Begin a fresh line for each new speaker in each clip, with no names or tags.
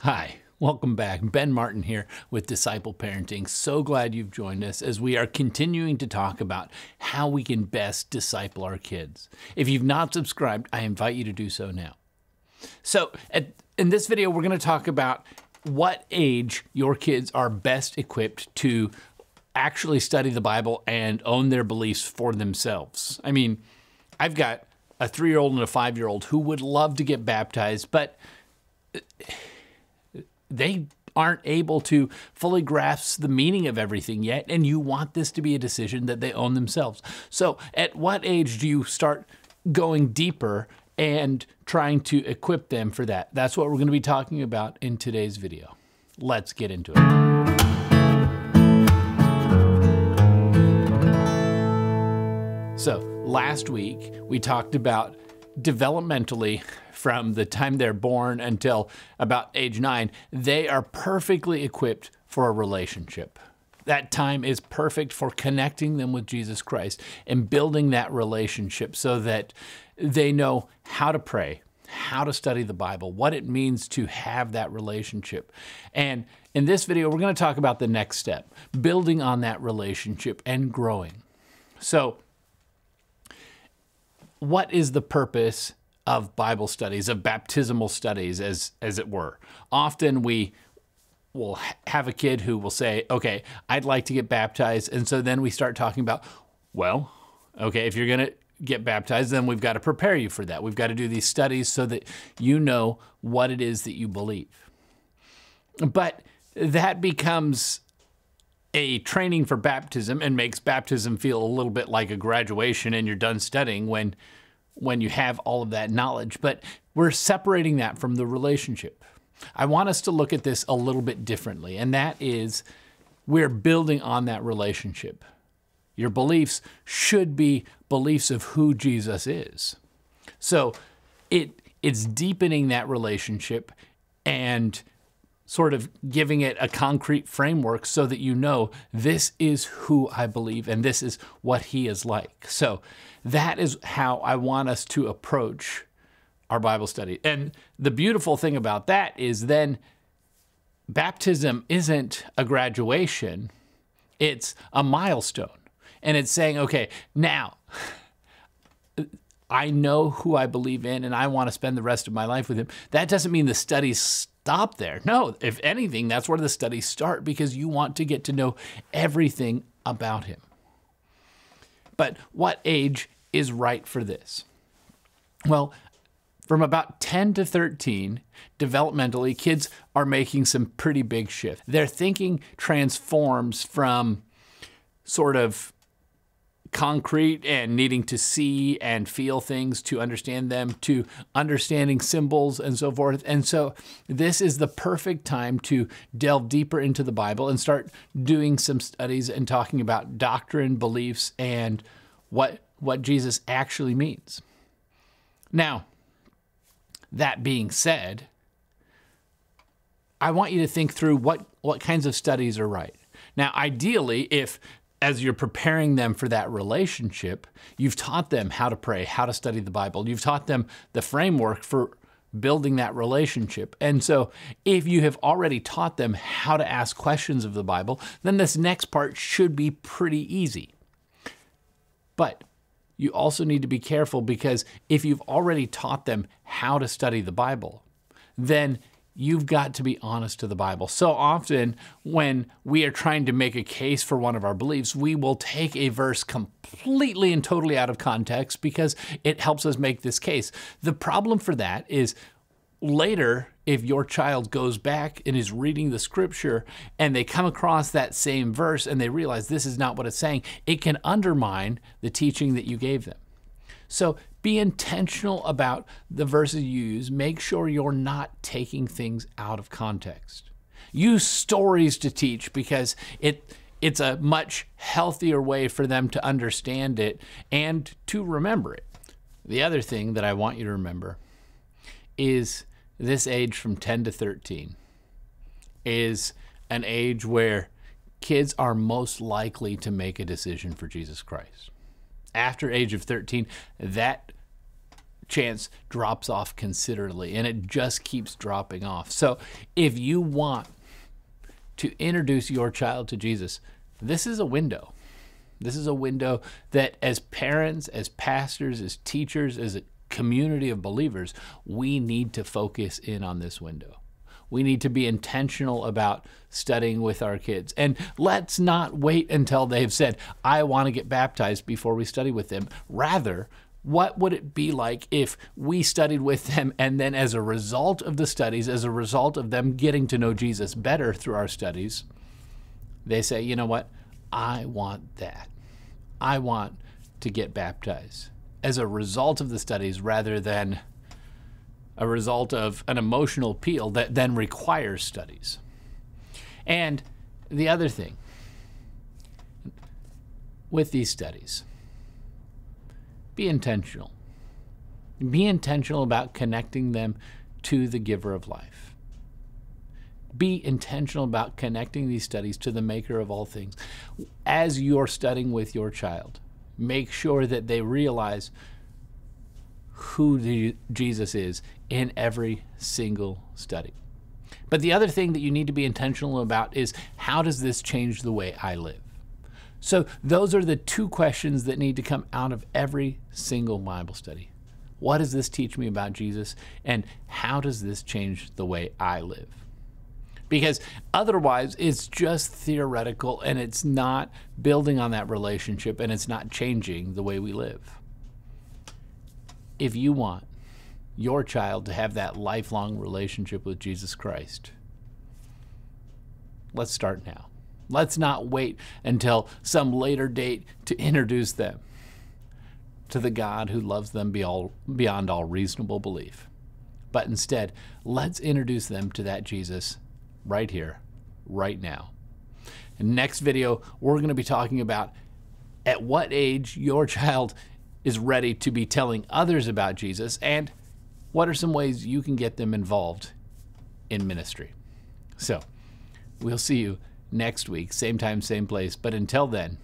Hi, welcome back. Ben Martin here with Disciple Parenting. So glad you've joined us as we are continuing to talk about how we can best disciple our kids. If you've not subscribed, I invite you to do so now. So in this video, we're going to talk about what age your kids are best equipped to actually study the Bible and own their beliefs for themselves. I mean, I've got a 3-year-old and a 5-year-old who would love to get baptized, but they aren't able to fully grasp the meaning of everything yet, and you want this to be a decision that they own themselves. So at what age do you start going deeper and trying to equip them for that? That's what we're going to be talking about in today's video. Let's get into it. So last week, we talked about developmentally, from the time they're born until about age 9, they are perfectly equipped for a relationship. That time is perfect for connecting them with Jesus Christ and building that relationship so that they know how to pray, how to study the Bible, what it means to have that relationship. And in this video, we're going to talk about the next step, building on that relationship and growing. So, what is the purpose of Bible studies, of baptismal studies, as it were? Often we will have a kid who will say, okay, I'd like to get baptized. And so then we start talking about, well, okay, if you're going to get baptized, then we've got to prepare you for that. We've got to do these studies so that you know what it is that you believe. But that becomes a training for baptism and makes baptism feel a little bit like a graduation and you're done studying when you have all of that knowledge. But we're separating that from the relationship. I want us to look at this a little bit differently, and that is we're building on that relationship. Your beliefs should be beliefs of who Jesus is. So it's deepening that relationship and sort of giving it a concrete framework so that you know this is who I believe and this is what he is like. So that is how I want us to approach our Bible study. And the beautiful thing about that is then baptism isn't a graduation, it's a milestone. And it's saying, okay, now I know who I believe in and I want to spend the rest of my life with him. That doesn't mean the studies stop there. No, if anything, that's where the studies start because you want to get to know everything about him. But what age is right for this? Well, from about 10 to 13, developmentally, kids are making some pretty big shifts. Their thinking transforms from sort of concrete and needing to see and feel things to understand them, to understanding symbols and so forth. And so this is the perfect time to delve deeper into the Bible and start doing some studies and talking about doctrine, beliefs, and what Jesus actually means. Now, that being said, I want you to think through what kinds of studies are right. Now, ideally, if as you're preparing them for that relationship, you've taught them how to pray, how to study the Bible. You've taught them the framework for building that relationship. And so if you have already taught them how to ask questions of the Bible, then this next part should be pretty easy. But you also need to be careful because if you've already taught them how to study the Bible, then you've got to be honest to the Bible. So often when we are trying to make a case for one of our beliefs, we will take a verse completely and totally out of context because it helps us make this case. The problem for that is later, if your child goes back and is reading the scripture and they come across that same verse and they realize this is not what it's saying, it can undermine the teaching that you gave them. So be intentional about the verses you use. Make sure you're not taking things out of context. Use stories to teach because it's a much healthier way for them to understand it and to remember it. The other thing that I want you to remember is this age from 10 to 13 is an age where kids are most likely to make a decision for Jesus Christ. After age of 13, that chance drops off considerably, and it just keeps dropping off. So if you want to introduce your child to Jesus, this is a window. This is a window that as parents, as pastors, as teachers, as a community of believers, we need to focus in on this window. We need to be intentional about studying with our kids. And let's not wait until they've said, I want to get baptized before we study with them. Rather, what would it be like if we studied with them and then as a result of the studies, as a result of them getting to know Jesus better through our studies, they say, you know what? I want that. I want to get baptized as a result of the studies rather than a result of an emotional appeal that then requires studies. And the other thing with these studies, be intentional. Be intentional about connecting them to the giver of life. Be intentional about connecting these studies to the maker of all things. As you're studying with your child, make sure that they realize who Jesus is in every single study. But the other thing that you need to be intentional about is, how does this change the way I live? So those are the two questions that need to come out of every single Bible study. What does this teach me about Jesus? And how does this change the way I live? Because otherwise, it's just theoretical and it's not building on that relationship and it's not changing the way we live. If you want your child to have that lifelong relationship with Jesus Christ, let's start now. Let's not wait until some later date to introduce them to the God who loves them beyond all reasonable belief. But instead, let's introduce them to that Jesus right here, right now. In the next video, we're going to be talking about at what age your child is ready to be telling others about Jesus and what are some ways you can get them involved in ministry. So, we'll see you next week, same time, same place. But until then,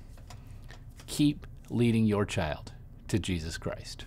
keep leading your child to Jesus Christ.